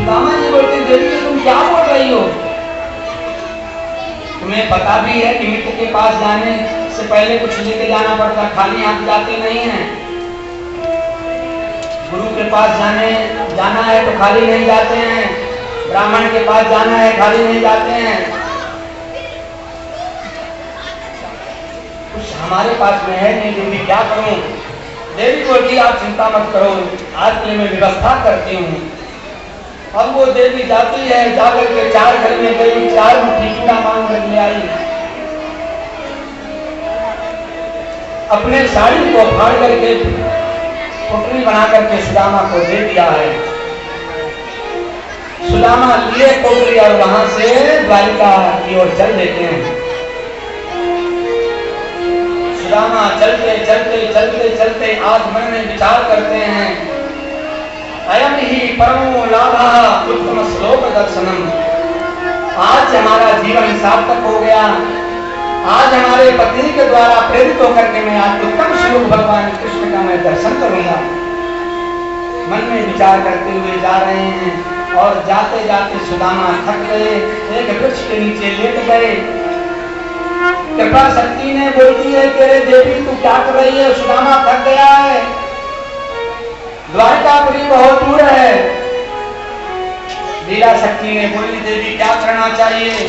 सुदामा जी बोलते हैं देवी तुम क्या बोल रही हो? तुम्हें पता भी है कि मित्र के पास जाने से पहले कुछ लेके जाना पड़ता, खाली हाथ जाते नहीं हैं। गुरु के पास जाना है तो खाली नहीं जाते हैं, ब्राह्मण के पास जाना है खाली नहीं जाते हैं। कुछ हमारे पास में है नहीं, देवी क्या करूं? देवी बोली आप चिंता मत करो, आज के लिए मैं व्यवस्था करती हूँ। अब वो देवी जाती है, जाकर के 4 घर में गई, 4 मुट्ठी चूड़ा मांग कर ले आई। अपने साड़ी को फाड़ करके पुटली बना करके सुदामा को दे दिया है। सुदामा लिए पुटली और वहां से द्वारिका की ओर चल देते हैं। सुदामा चलते चलते चलते चलते आज मन में विचार करते हैं, अयम ही परमो लाभः उत्तम श्लोक दर्शनम। आज हमारा जीवन सार्थक हो गया, आज हमारे पत्नी के द्वारा प्रेरित होकर के मैं आज उत्तम श्लोक भगवान कृष्ण का मैं दर्शन करूंगा। मन में विचार करते हुए जा रहे हैं और जाते जाते सुदामा थक गए, एक वृक्ष के नीचे लेट गए। कृपा शक्ति ने बोलती है कि अरे देवी तू क्या कर रही है? सुदामा थक गया है, द्वारकापुरी बहुत दूर है। लीला शक्ति ने बोली देवी क्या करना चाहिए?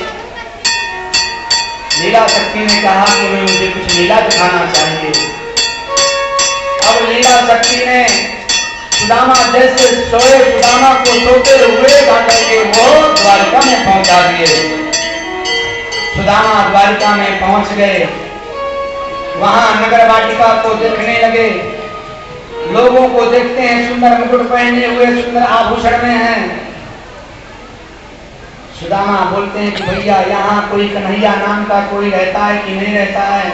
लीला शक्ति ने कहा कि मुझे कुछ लीला दिखाना चाहिए। अब लीला शक्ति ने सुदामा जैसे सोए सुदामा को सोते हुए जाकर के वो द्वारका में पहुंचा दिए। सुदामा द्वारिका में पहुंच गए, वहां नगर वाटिका को देखने लगे। लोगों को देखते हैं सुंदर मुकुट पहने हुए, सुंदर आभूषण में हैं। सुदामा बोलते हैं कि भैया यहाँ कोई कन्हैया नाम का कोई रहता है कि नहीं रहता है?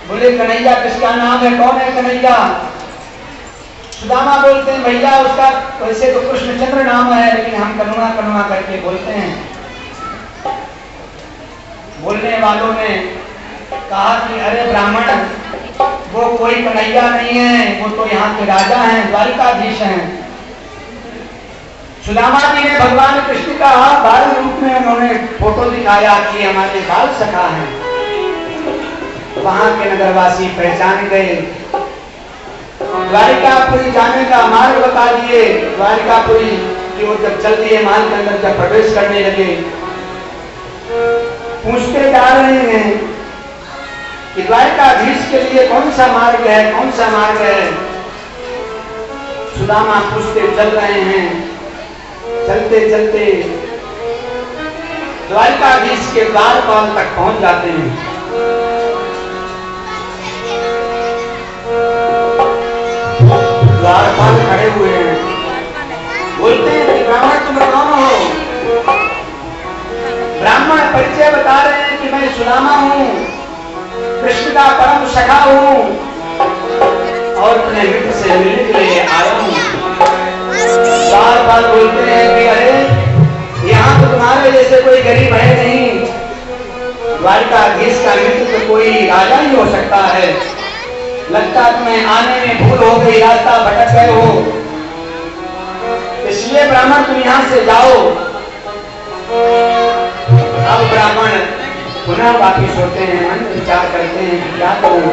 बोले कन्हैया किसका नाम है, कौन है कन्हैया? सुदामा बोलते हैं भैया उसका वैसे तो कृष्णचंद्र नाम है, लेकिन हम कनुआ कनुआ करके बोलते हैं। बोलने वालों ने कहा कि अरे ब्राह्मण वो कोई कन्हैया नहीं है, वो तो यहाँ के राजा हैं, द्वारिकाधीश हैं। सुदामा जी ने भगवान कृष्ण का बाल रूप में उन्होंने फोटो दिखाया कि हमारे बाल सखा हैं। वहां के नगरवासी पहचान गए, द्वारिकापुरी जाने का मार्ग बता दिए। द्वारिकापुरी की ओर जब चल दिए, महल के अंदर जब प्रवेश करने लगे, पूछते जा रहे हैं कि द्वारिकाधीश के लिए कौन सा मार्ग है, कौन सा मार्ग है? सुदामा पूछते चल रहे हैं, चलते चलते द्वारिकाधीश के द्वारपाल तक पहुंच जाते हैं। द्वारपाल खड़े हुए हैं, बोलते हैं कि ब्राह्मण तुम कौन हो? ब्राह्मण परिचय बता रहे हैं कि मैं सुदामा हूं, कृष्ण का परम सखा हूं और अपने मित्र से मिलने के लिए आया हूं। बार बोलते हैं कि अरे यहाँ तो तुम्हारे जैसे कोई गरीब है नहीं, द्वारिकाधीश का मित्र तो कोई राजा ही हो सकता है। लगता तुम्हें आने में भूल हो गई, रास्ता भटक गए हो, इसलिए ब्राह्मण तुम यहाँ से जाओ। अब ब्राह्मण पुनः वापिस होते हैं, मन विचार करते हैं कि क्या करूं?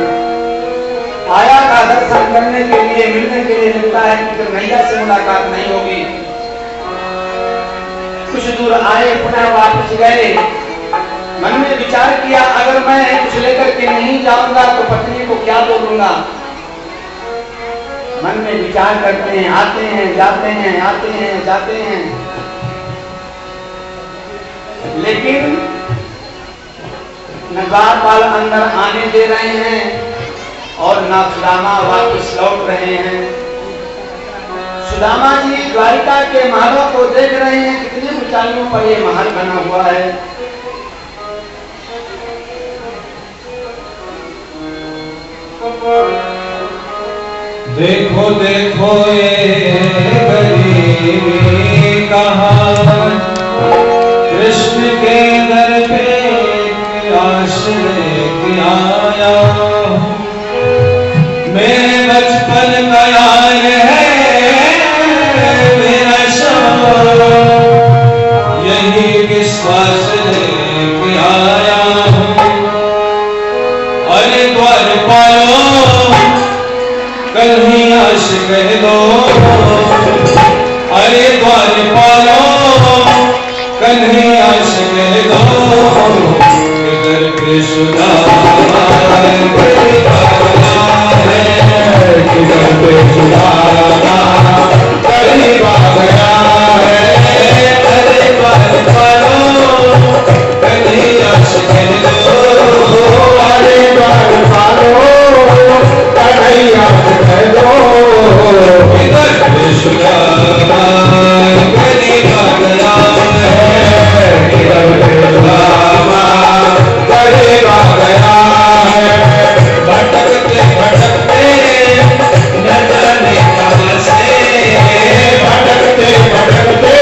आया का दर्शन करने के लिए, मिलने के लिए मिलता है कि फिर नैया से मुलाकात नहीं होगी। कुछ दूर आए, पुनः वापिस गए। मन में विचार किया अगर मैं कुछ लेकर के नहीं जाऊंगा तो पत्नी को क्या बोलूंगा? मन में विचार करते हैं, आते हैं जाते हैं, आते हैं जाते हैं, लेकिन न द्वारपाल अंदर आने दे रहे हैं और न सुदामा वापस लौट रहे हैं। सुदामा जी द्वारिका के महलों को देख रहे हैं, कितनी ऊंचाइयों पर ये महल बना हुआ है। देखो देखो ये गरीबी कहाँ, कृष्ण के दर पे आश्रय आया। मैं बचपन का यार है मेरा शौक दो, अरे द्वारपालो कन्हैया से कह दो, इधर पे सुदामा गरीब आ गया है, इधर पे सुदामा गरीब आ गया है। अरे द्वारपालो कन्हैया से कह दो, अरे द्वारपालो कन्हैया से कह दो, इधर पे सुदामा गरीब आ गया है, इधर पे सुदामा गरीब आ गया है। भटकते भटकते न जाने कहाँ से, भटकते भटकते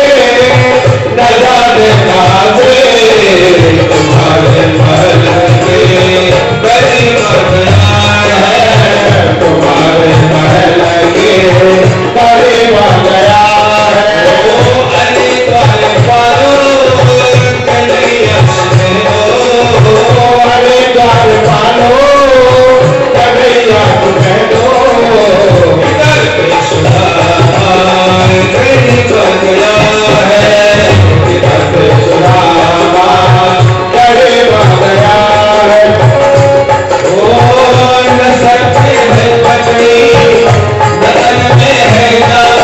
न जाने कहाँ से, तुम्हारे महल के गरीब आ गया है, तुम्हारे महल के गरीब आ गया है। ओ अरे द्वारपालो कन्हैया से कह दो, अरे द्वारपालो कन्हैया से कह दो, इधर पे सुदामा गरीब आ गया है, इधर पे सुदामा गरीब आ गया है। ओ न सकते है पकड़ी, बदन में है दाग,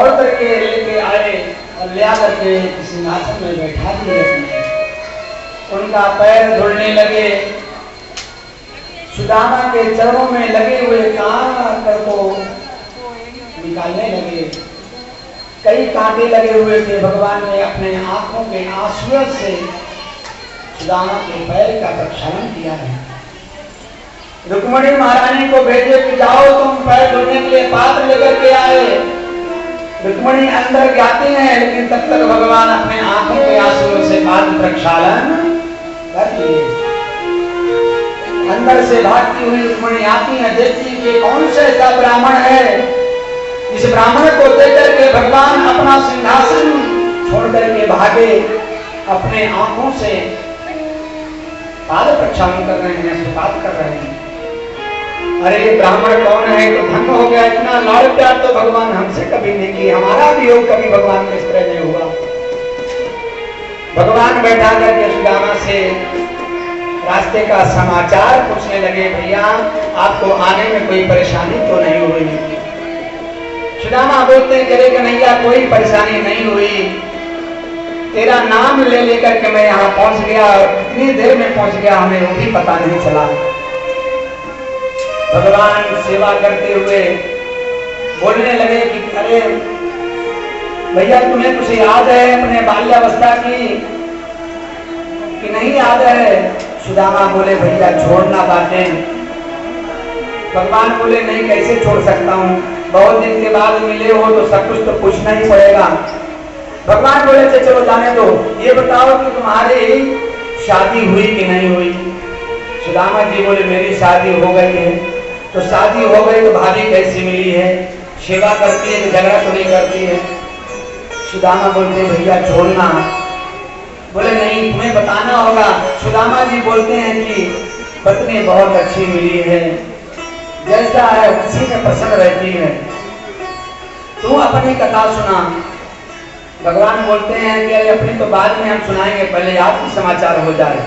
दौड़ करके लेके आए और ले आकर के सिंहासन में बैठा दिए। उनका पैर धुलने लगे, सुदामा के चरणों में लगे हुए कांटे को निकालने लगे। कई कांटे लगे हुए थे। भगवान ने अपने आंखों के आंसुओं से सुदामा के पैर का प्रक्षालन किया है। रुक्मिणी महारानी को भेजे कि जाओ तुम पैर धोने के लिए पात्र लेकर के आए। रुक्मिणी अंदर जाती हैं, लेकिन तब तक भगवान अपने आंखों के आंसुओं से पात्र प्रक्षालन कर लिए। अंदर से भागती हुई रुक्मिणी आती है, देखती कि कौन सा ऐसा ब्राह्मण है। इस ब्राह्मण को देख करके भगवान अपना सिंहासन छोड़ करके भागे, अपने आंखों से पाद प्रक्षालन कर रहे हैं, आशीर्वाद कर रहे हैं। अरे ब्राह्मण कौन है तो धन्य हो गया, इतना लाड़ प्यार तो भगवान हमसे कभी नहीं किया, हमारा भी योग कभी भगवान में इस तरह नहीं हुआ। भगवान बैठा करके सुदामा से रास्ते का समाचार पूछने लगे, भैया आपको आने में कोई परेशानी तो नहीं हुई? सुदामा बोलते हैं, करे कन्हैया कोई परेशानी नहीं हुई, तेरा नाम ले लेकर के मैं यहाँ पहुंच गया और कितनी देर में पहुंच गया हमें वो भी पता नहीं चला। भगवान सेवा करते हुए बोलने लगे कि अरे भैया तुम्हें कुछ याद है अपने बाल्यावस्था की कि नहीं याद है? सुदामा बोले भैया छोड़ना बातें। भगवान बोले नहीं, कैसे छोड़ सकता हूँ, बहुत दिन के बाद मिले हो तो सब कुछ तो पूछना ही पड़ेगा। भगवान बोले चलो जाने दो, ये बताओ कि तुम्हारी शादी हुई कि नहीं हुई? सुदामा जी बोले मेरी शादी हो गई है। तो शादी हो गई तो भाभी कैसी मिली है, सेवा करती है तो झगड़ा तो नहीं करती है? सुदामा बोलते भैया छोड़ना। बोले नहीं तुम्हें बताना होगा। सुदामा जी बोलते हैं कि पत्नी बहुत अच्छी मिली है, जैसा है उसी में प्रसन्न रहती है, तू अपनी कथा सुना। भगवान बोलते हैं कि अपनी तो बाद में हम सुनाएंगे, पहले आपकी समाचार हो जाए।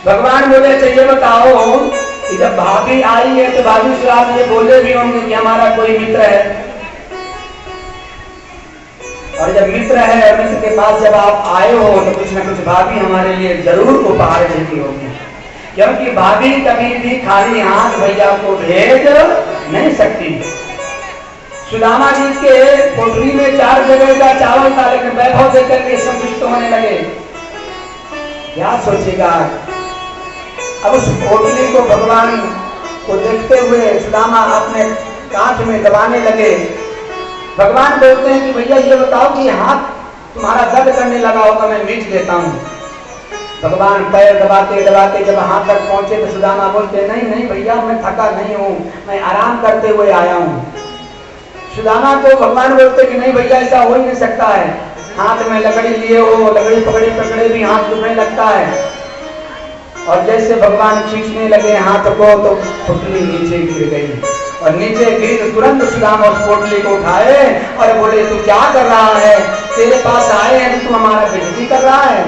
भगवान बोले चाहिए बताओ कि जब भाभी आई है तो भाभी से आप ये बोले भी होंगे कि हमारा कोई मित्र है, और जब मित्र है और मित्र के पास जब आप आए हो तो कुछ ना कुछ भाभी हमारे लिए जरूर उपहार देती होगी, क्योंकि भाभी कभी भी खाली हाथ भैया को भेज नहीं सकती। सुदामा जी के पोटली में 4 जगह का चावल था, लेकिन वैभव देकर के संतुष्ट होने लगे। क्या सोचेगा? अब उस पोटली को भगवान को देखते हुए सुदामा अपने कांच में दबाने लगे। भगवान बोलते हैं कि भैया ये बताओ कि हाथ तुम्हारा दर्द करने लगा होगा, मैं मीट देता हूँ। भगवान पैर दबाते दबाते जब हाथ तक पहुंचे तो सुदामा बोलते नहीं नहीं भैया मैं थका नहीं हूँ, मैं आराम करते हुए आया हूँ। सुदामा को भगवान बोलते कि नहीं भैया ऐसा हो ही नहीं सकता है, हाथ में लकड़ी लिए हो, लकड़ी पकड़े पकड़े भी हाथ दुखने लगता है। और जैसे भगवान खींचने लगे हाथ को तो पोटली नीचे गिर गई, और नीचे गिरी तो तुरंत सुदामा उस पोटली को उठाए और बोले तू क्या कर रहा है, तेरे पास आए हैं तो तू हमारा बेइज्जती कर रहा है।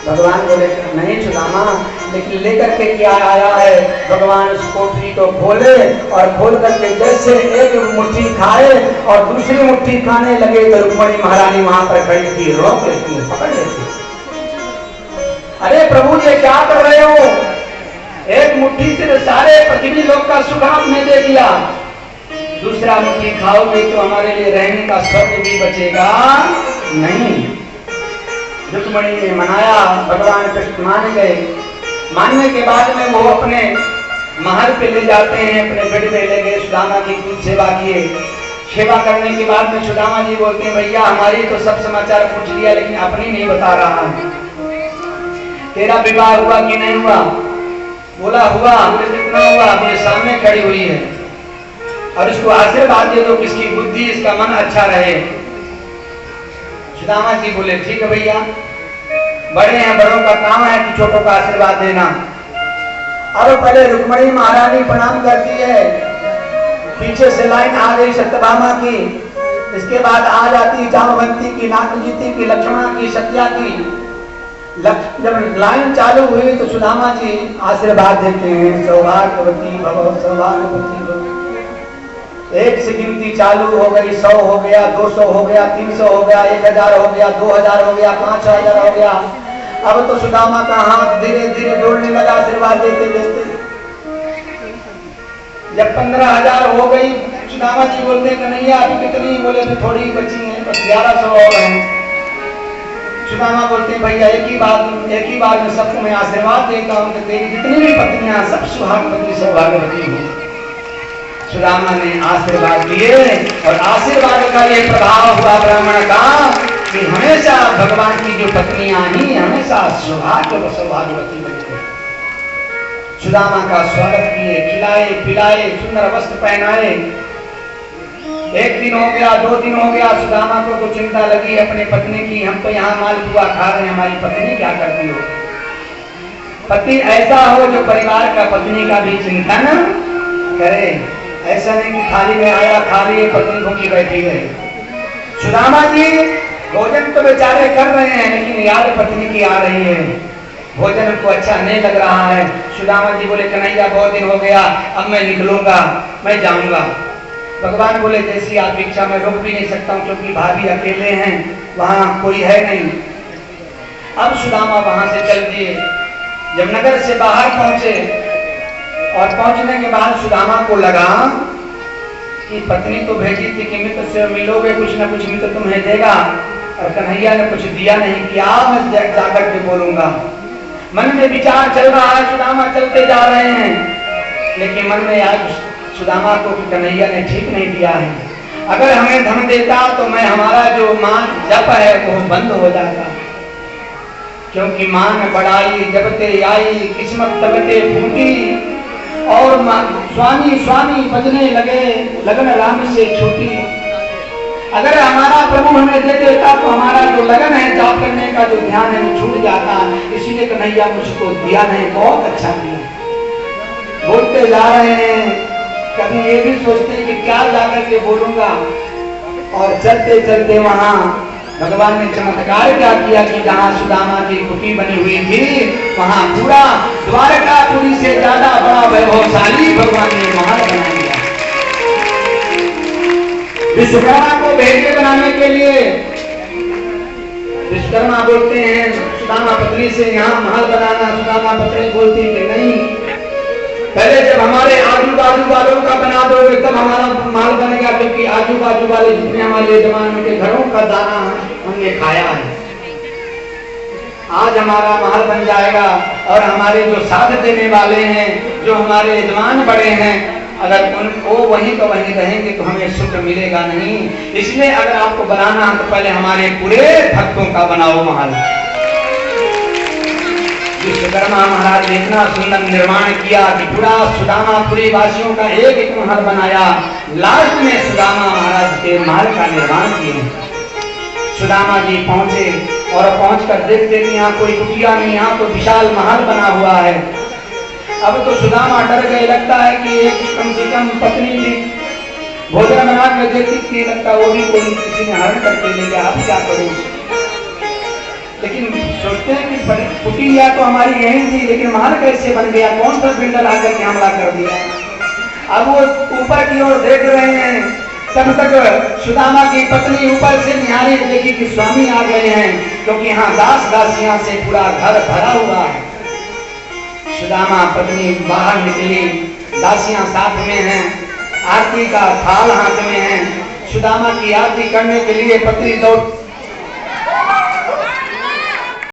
भगवान बोले नहीं सुदामा, लेकिन लेकर के क्या आया है? भगवान उस पोटली को खोले और खोल करके जैसे एक मुट्ठी खाए और दूसरी मुट्ठी खाने लगे तो रुक्मिणी महारानी वहां पर खड़ी थी, रोक लेती है, पकड़ लेती है। अरे प्रभु ये क्या कर रहे हो? एक मुट्ठी से सारे पृथ्वी लोक का सुख आपने दे दिया, दूसरा मुट्ठी खाओगे तो हमारे लिए रहने का स्वर्ग भी बचेगा नहीं। रुक्मिणी ने मनाया, भगवान कृष्ण मान गए। मानने के बाद में वो अपने महल पे ले जाते हैं, अपने बेड पे ले गए, सुदामा की खूब सेवा किए। सेवा करने के बाद में सुदामा जी बोलते हैं भैया हमारी तो सब समाचार पूछ लिया, लेकिन अपनी नहीं बता रहा है, तेरा विवाह हुआ कि नहीं हुआ? बोला हुआ। बोले कितना हुआ? बोले सामने खड़ी हुई है, और इसको आशीर्वाद दे दो, किसकी बुद्धि इसका मन अच्छा रहे। सुदामा जी बोले ठीक है भैया, बड़े हैं, बड़ों का काम है कि छोटों का आशीर्वाद देना। अब पहले रुक्मिणी महारानी प्रणाम करती है, पीछे से लाइन आ गई सत्यभामा की, इसके बाद आ जाती जामवंती की, नागजीती की, लक्ष्मणा की, सत्या की। जब लाइन चालू हुई तो सुदामा जी आशीर्वाद देते हैं, सौभाग्यवती भव, सौभाग्यवती भव। एक से गिनती चालू हो गई, 100 हो गया, 200 हो गया, 300 हो गया, 1000 हो गया, 2000 हो गया, 5000 हो गया। अब तो सुदामा का हाथ धीरे धीरे जोड़ने लगा आशीर्वाद देते देते। जब 15000 हो गई, सुदामा जी बोलते कन्हैया अभी कितनी? बोले तो थोड़ी बची है, बस 1100 और हैं। सुदामा बोलते भैया एक ही बार में सबको मैं आशीर्वाद देता हूँ कि तेरी जितनी भी पत्नियां सब सुहागवती सौभाग्यवती हूँ। सुदामा ने आशीर्वाद दिए और आशीर्वाद का ये प्रभाव हुआ ब्राह्मण का कि हमेशा भगवान की जो पत्नियां ही हमेशा सौभाग्यवती बनी। सुदामा का स्वागत किए, खिलाए पिलाए, सुंदर वस्त्र पहनाए। एक दिन हो गया, 2 दिन हो गया, सुदामा को तो चिंता लगी अपने पत्नी की। हम तो यहाँ मालपुआ खा रहे हैं, हमारी पत्नी क्या करती हो? पति ऐसा हो जो परिवार का पत्नी का भी चिंतन करे, ऐसा नहीं कि खाली में आया खा लिए पत्नी भूखी बैठी है। सुदामा जी भोजन तो बेचारे कर रहे हैं, लेकिन याद पत्नी की आ रही है। भोजन उनको अच्छा नहीं लग रहा है। सुदामा जी बोले कन्हैया बहुत दिन हो गया, अब मैं निकलूंगा, मैं जाऊंगा। भगवान बोले जैसी आप इच्छा, मैं रोक भी नहीं सकता हूँ क्योंकि भाभी अकेले हैं, वहां कोई है नहीं। अब सुदामा वहां से चल दिए। जब नगर से बाहर पहुंचे और पहुंचने के बाद सुदामा को लगा कि पत्नी तो भेजी थी कि मित्र से मिलोगे, कुछ ना कुछ मित्र तुम्हें देगा, और कन्हैया ने कुछ दिया नहीं, क्या मैं जाकर के बोलूंगा। मन में विचार चल रहा है, सुदामा चलते जा रहे हैं, लेकिन मन में आज सुदामा को कन्हैया ने ठीक नहीं दिया है। अगर हमें धन देता तो मैं हमारा जो मान जप है वो बंद हो जाता, क्योंकि मान बढ़ाई जबते आई, किस्मत तबते फूटी, और स्वामी स्वामी बजने लगे, लगन राम से छूटी। अगर हमारा प्रभु हमें दे देता तो हमारा जो लगन है जाप करने का जो ध्यान है वो छूट जाता। इसीलिए कन्हैया मुझको दिया नहीं, बहुत अच्छा दिया। बोलते जा रहे हैं, कभी ये भी सोचते कि क्या जाकर के बोलूंगा, और चलते चलते वहां भगवान ने चमत्कार क्या किया कि जहां सुदामा की कुटी बनी हुई थी वहां पूरा द्वारकापुरी से ज्यादा बड़ा वैभवशाली भगवान ने महल बना दिया। विश्वकर्मा को भेजे बनाने के लिए विश्वकर्मा बोलते हैं सुदामा पत्नी से यहाँ महल बनाना। सुदामा पत्नी बोलती कि नहीं, पहले जब हमारे आजू बाजू वालों का बना दोगे तब हमारा महल बनेगा, क्योंकि आजू बाजू वाले जितने हमारे जमानों के घरों का दाना हमने खाया है। आज हमारा महल बन जाएगा और हमारे जो साथ देने वाले हैं, जो हमारे यजमान बड़े हैं, अगर उनको वहीं तो वहीं रहेंगे तो हमें सुख मिलेगा नहीं। इसलिए अगर आपको बनाना है तो पहले हमारे पूरे भक्तों का बनाओ महल। विश्वकर्मा महाराज ने इतना सुंदर निर्माण किया कि पूरा सुदामापुरी वासियों का एक एक महल बनाया। लास्ट में सुदामा महाराज के महल का निर्माण किए। सुदामा जी पहुंचे और पहुंचकर देखते कि यहाँ कोई कुटिया नहीं, यहाँ तो विशाल महल बना हुआ है। अब तो सुदामा डर गए, लगता है कि एक कम से कम पत्नी थी, भोजन बना कर देती थी, लगता वो भी कोई किसी ने हरण करके ले गया, अब क्या करूं। लेकिन सोचते हैं कि कुटिया तो हमारी यही थी, लेकिन महल कैसे बन गया, कौन सा बिल्डर आकर के हमला कर दिया। अब वो ऊपर की ओर देख रहे हैं, तब तक सुदामा की पत्नी ऊपर से निहारी, देखी कि स्वामी आ गए हैं, क्योंकि यहाँ दास दासियां से पूरा घर भरा हुआ है। सुदामा पत्नी बाहर निकली, दासियां साथ में हैं, आरती का थाल हाथ में है। सुदामा की आरती करने के लिए पत्नी दौड़